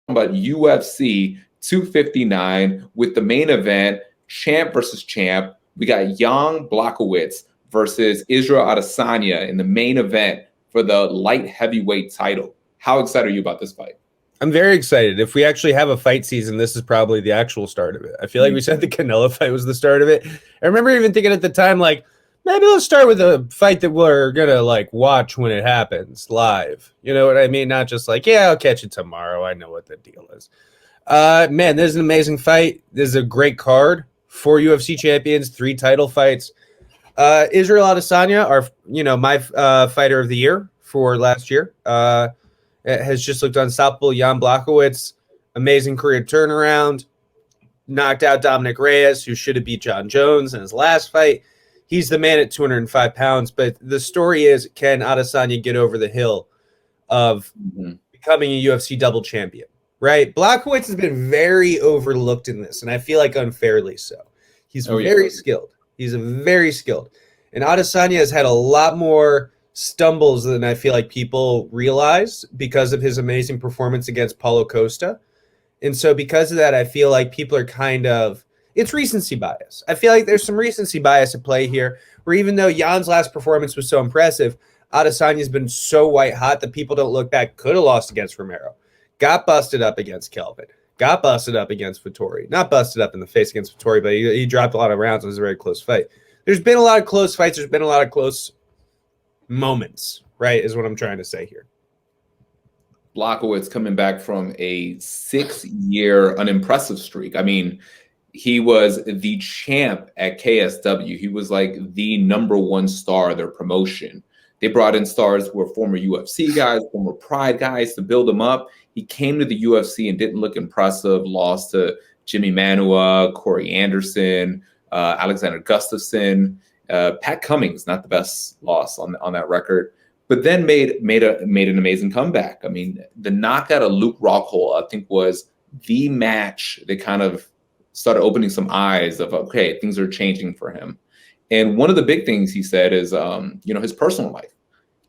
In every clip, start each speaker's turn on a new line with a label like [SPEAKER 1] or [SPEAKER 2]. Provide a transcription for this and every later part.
[SPEAKER 1] about UFC 259 with the main event, champ versus champ. We got Jan Blachowicz versus Israel Adesanya in the main event for the light heavyweight title. How excited are you about this fight?
[SPEAKER 2] I'm very excited. If we actually have a fight season, this is probably the actual start of it. I feel like we said the Canelo fight was the start of it. I remember even thinking at the time, like, maybe let's start with a fight that we're going to, like, watch when it happens live. You know what I mean? Not just like, yeah, I'll catch it tomorrow. I know what the deal is. Man, this is an amazing fight. This is a great card. 4 UFC champions, 3 title fights. Israel Adesanya, my fighter of the year for last year. Has just looked unstoppable. Jan Blachowicz, amazing career turnaround. Knocked out Dominic Reyes, who should have beat John Jones in his last fight. He's the man at 205 pounds. But the story is, can Adesanya get over the hill of becoming a UFC double champion? Right? Blachowicz has been very overlooked in this, and I feel like unfairly so. He's very skilled. He's very skilled. And Adesanya has had a lot more stumbles than I feel like people realize because of his amazing performance against Paulo Costa. And so because of that, I feel like people are it's recency bias. I feel like there's some recency bias at play here, where even though Jan's last performance was so impressive, Adesanya's been so white hot that people don't look back. Could have lost against Romero. Got busted up against Kelvin. Got busted up against Vettori. Not busted up in the face against Vettori, but he dropped a lot of rounds. It was a very close fight. There's been a lot of close fights. There's been a lot of close moments, right, is what I'm trying to say here.
[SPEAKER 1] Blachowicz coming back from a 6-year unimpressive streak. I mean, he was the champ at KSW. He was like the #1 star of their promotion. They brought in stars who were former UFC guys, former Pride guys to build him up. He came to the UFC and didn't look impressive. Lost to Jimmy Manua, Corey Anderson, Alexander Gustafsson. Pat Cummings, not the best loss on that record, but then made an amazing comeback. I mean, the knockout of Luke Rockhold, I think, was the match that kind of started opening some eyes of, okay, things are changing for him. And one of the big things he said is, his personal life,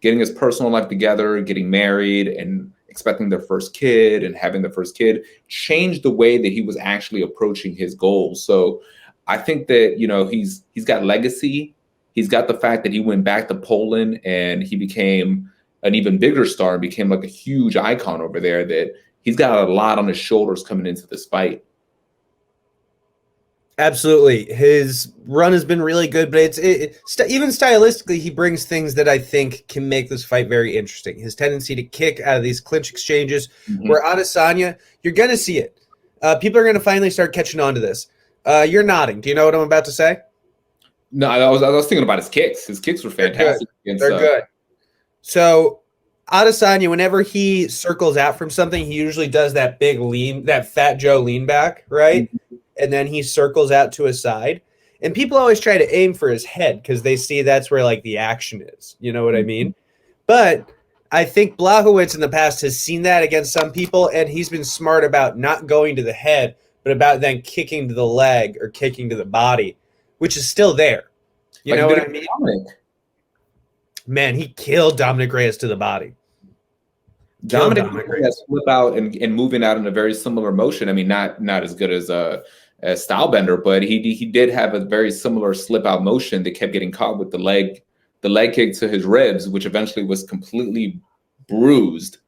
[SPEAKER 1] getting his personal life together, getting married and expecting their first kid and having their first kid changed the way that he was actually approaching his goals. So I think that, he's got legacy. He's got the fact that he went back to Poland and he became an even bigger star and became like a huge icon over there, that he's got a lot on his shoulders coming into this fight.
[SPEAKER 2] Absolutely. His run has been really good, but even stylistically, he brings things that I think can make this fight very interesting. His tendency to kick out of these clinch exchanges, where Adesanya, you're going to see it. People are going to finally start catching on to this. You're nodding. Do you know what I'm about to say?
[SPEAKER 1] No, I was thinking about his kicks. His kicks were fantastic.
[SPEAKER 2] They're good. So Adesanya, whenever he circles out from something, he usually does that big lean, that Fat Joe lean back, right? And then he circles out to his side. And people always try to aim for his head because they see that's where, like, the action is. You know what I mean? But I think Blachowicz in the past has seen that against some people, and he's been smart about not going to the head, but about then kicking to the leg or kicking to the body, which is still there. You know what I mean? Man, he killed Dominic Reyes to the body.
[SPEAKER 1] Dominic Reyes flip out and moving out in a very similar motion. I mean, not as good as Stylebender, but he did have a very similar slip out motion that kept getting caught with the leg kick to his ribs, which eventually was completely bruised.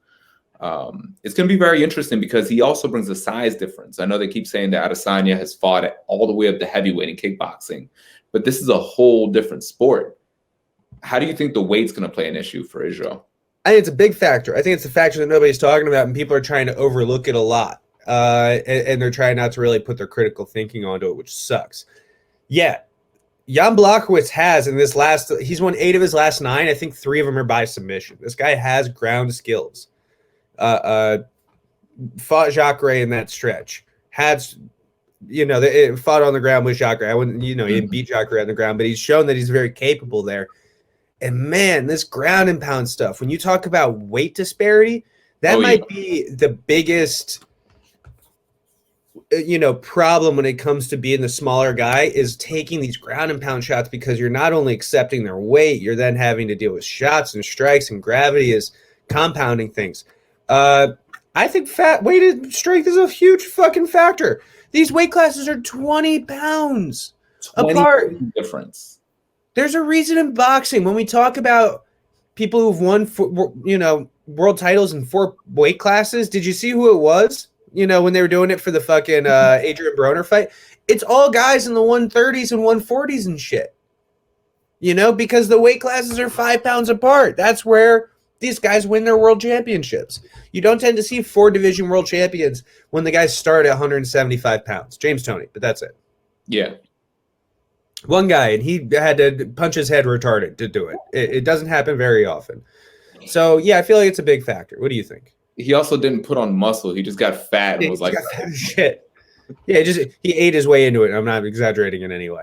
[SPEAKER 1] It's going to be very interesting because he also brings a size difference. I know they keep saying that Adesanya has fought all the way up to heavyweight in kickboxing, but this is a whole different sport. How do you think the weight's going to play an issue for Israel?
[SPEAKER 2] I think it's a big factor. I think it's a factor that nobody's talking about, and people are trying to overlook it a lot. And they're trying not to really put their critical thinking onto it, which sucks. Yeah, Jan Blachowicz has he's won 8 of his last 9. I think 3 of them are by submission. This guy has ground skills. Fought Jacare in that stretch. They fought on the ground with Jacare. I wouldn't, he didn't beat Jacare on the ground, but he's shown that he's very capable there. And man, this ground and pound stuff, when you talk about weight disparity, that might be the biggest problem when it comes to being the smaller guy, is taking these ground and pound shots, because you're not only accepting their weight, you're then having to deal with shots and strikes, and gravity is compounding things. I think weight and strength is a huge fucking factor. These weight classes are 20 pounds
[SPEAKER 1] 20
[SPEAKER 2] apart.
[SPEAKER 1] difference.
[SPEAKER 2] There's a reason in boxing when we talk about people who've won, world titles in 4 weight classes. Did you see who it was? When they were doing it for the fucking Adrian Broner fight, it's all guys in the 130s and 140s and shit. Because the weight classes are 5 pounds apart. That's where these guys win their world championships. You don't tend to see 4 division world champions when the guys start at 175 pounds. James Toney, but that's it.
[SPEAKER 1] Yeah.
[SPEAKER 2] One guy, and he had to punch his head retarded to do it. It doesn't happen very often. So, yeah, I feel like it's a big factor. What do you think?
[SPEAKER 1] He also didn't put on muscle. He just got fat and was like,
[SPEAKER 2] shit. Yeah, he ate his way into it. I'm not exaggerating in any way.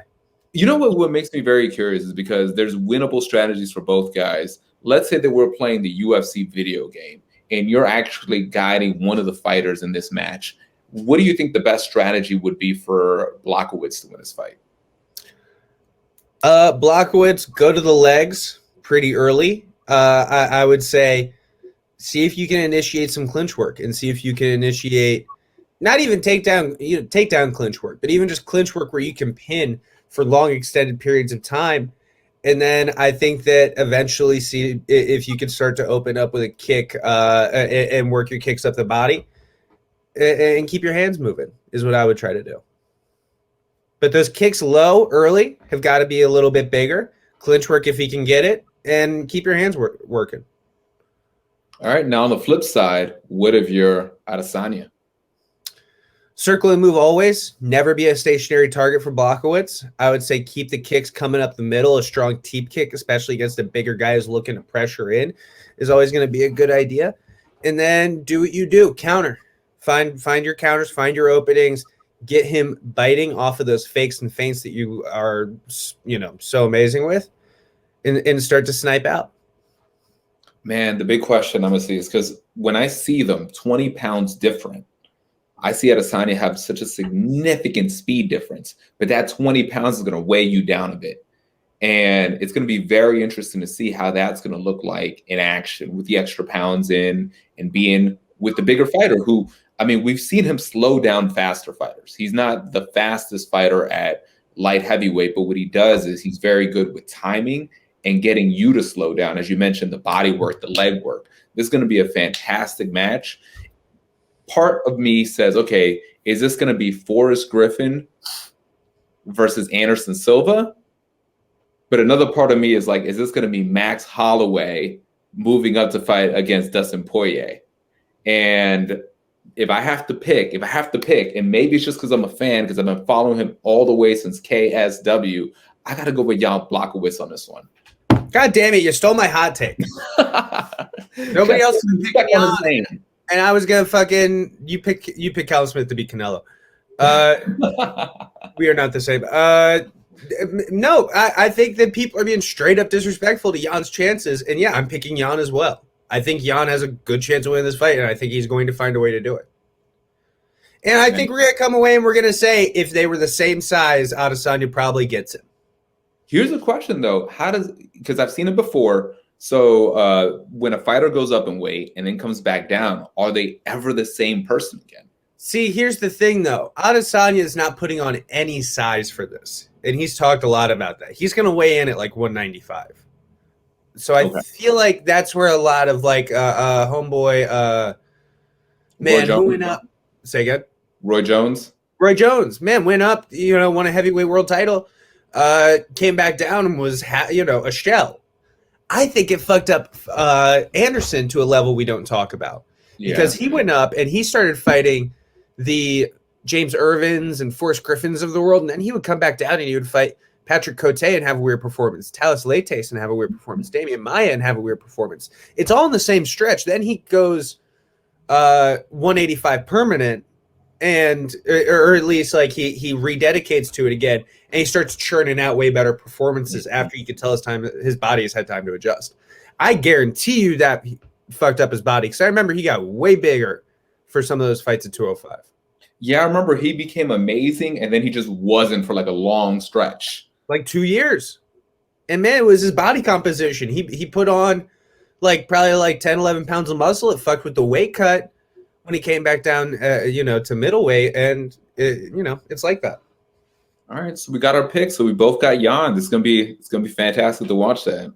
[SPEAKER 1] You know what makes me very curious is because there's winnable strategies for both guys. Let's say that we're playing the UFC video game and you're actually guiding one of the fighters in this match. What do you think the best strategy would be for Blachowicz to win this fight?
[SPEAKER 2] Blachowicz, go to the legs pretty early. I would say see if you can initiate some clinch work and see if you can initiate not even takedown clinch work, but even just clinch work where you can pin for long extended periods of time. And then I think that eventually see if you can start to open up with a kick and work your kicks up the body and keep your hands moving is what I would try to do. But those kicks low early have got to be a little bit bigger. Clinch work if he can get it, and keep your hands working.
[SPEAKER 1] All right. Now on the flip side, what if you're Adesanya?
[SPEAKER 2] Circle and move always. Never be a stationary target for Blachowicz. I would say keep the kicks coming up the middle. A strong teep kick, especially against a bigger guy who's looking to pressure in, is always going to be a good idea. And then do what you do. Counter. Find your counters. Find your openings. Get him biting off of those fakes and feints that you are, so amazing with, and start to snipe out.
[SPEAKER 1] Man, the big question I'm going to see is because when I see them 20 pounds different, I see Adesanya have such a significant speed difference, but that 20 pounds is going to weigh you down a bit. And it's going to be very interesting to see how that's going to look like in action with the extra pounds in and being with the bigger fighter who, I mean, we've seen him slow down faster fighters. He's not the fastest fighter at light heavyweight, but what he does is he's very good with timing and getting you to slow down. As you mentioned, the body work, the leg work. This is going to be a fantastic match. Part of me says, okay, is this going to be Forrest Griffin versus Anderson Silva? But another part of me is like, is this going to be Max Holloway moving up to fight against Dustin Poirier? And if I have to pick, and maybe it's just because I'm a fan, because I've been following him all the way since KSW, I got to go with Jan Blachowicz on this one.
[SPEAKER 2] God damn it, you stole my hot take. Nobody else can pick Jan. And I was going to you pick Callum Smith to beat Canelo. We are not the same. No, I think that people are being straight up disrespectful to Jan's chances. And yeah, I'm picking Jan as well. I think Jan has a good chance of winning this fight, and I think he's going to find a way to do it. And I think we're going to come away and we're going to say if they were the same size, Adesanya probably gets him.
[SPEAKER 1] Here's the question, though. Because I've seen it before. So when a fighter goes up in weight and then comes back down, are they ever the same person again?
[SPEAKER 2] See, here's the thing, though. Adesanya is not putting on any size for this, and he's talked a lot about that. He's going to weigh in at like 195. So I feel like that's where a lot of homeboy, man, who went up. Say again?
[SPEAKER 1] Roy Jones.
[SPEAKER 2] Roy Jones, man, went up, won a heavyweight world title, came back down and was, a shell. I think it fucked up Anderson to a level we don't talk about. Yeah. Because he went up and he started fighting the James Irvins and Forrest Griffins of the world, and then he would come back down and he would fight Patrick Cote and have a weird performance, Talis Lates and have a weird performance, Damian Maia and have a weird performance. It's all in the same stretch. Then he goes 185 permanent, and or at least like he rededicates to it again, and he starts churning out way better performances after you could tell his body has had time to adjust. I guarantee you that he fucked up his body, because I remember he got way bigger for some of those fights at 205.
[SPEAKER 1] Yeah, I remember he became amazing, and then he just wasn't for like a long stretch.
[SPEAKER 2] Like 2 years. And man, it was his body composition. He put on probably 10, 11 pounds of muscle. It fucked with the weight cut. when he came back down, to middleweight, and it's like that.
[SPEAKER 1] All right, so we got our picks. So we both got Jan. It's gonna be fantastic to watch that.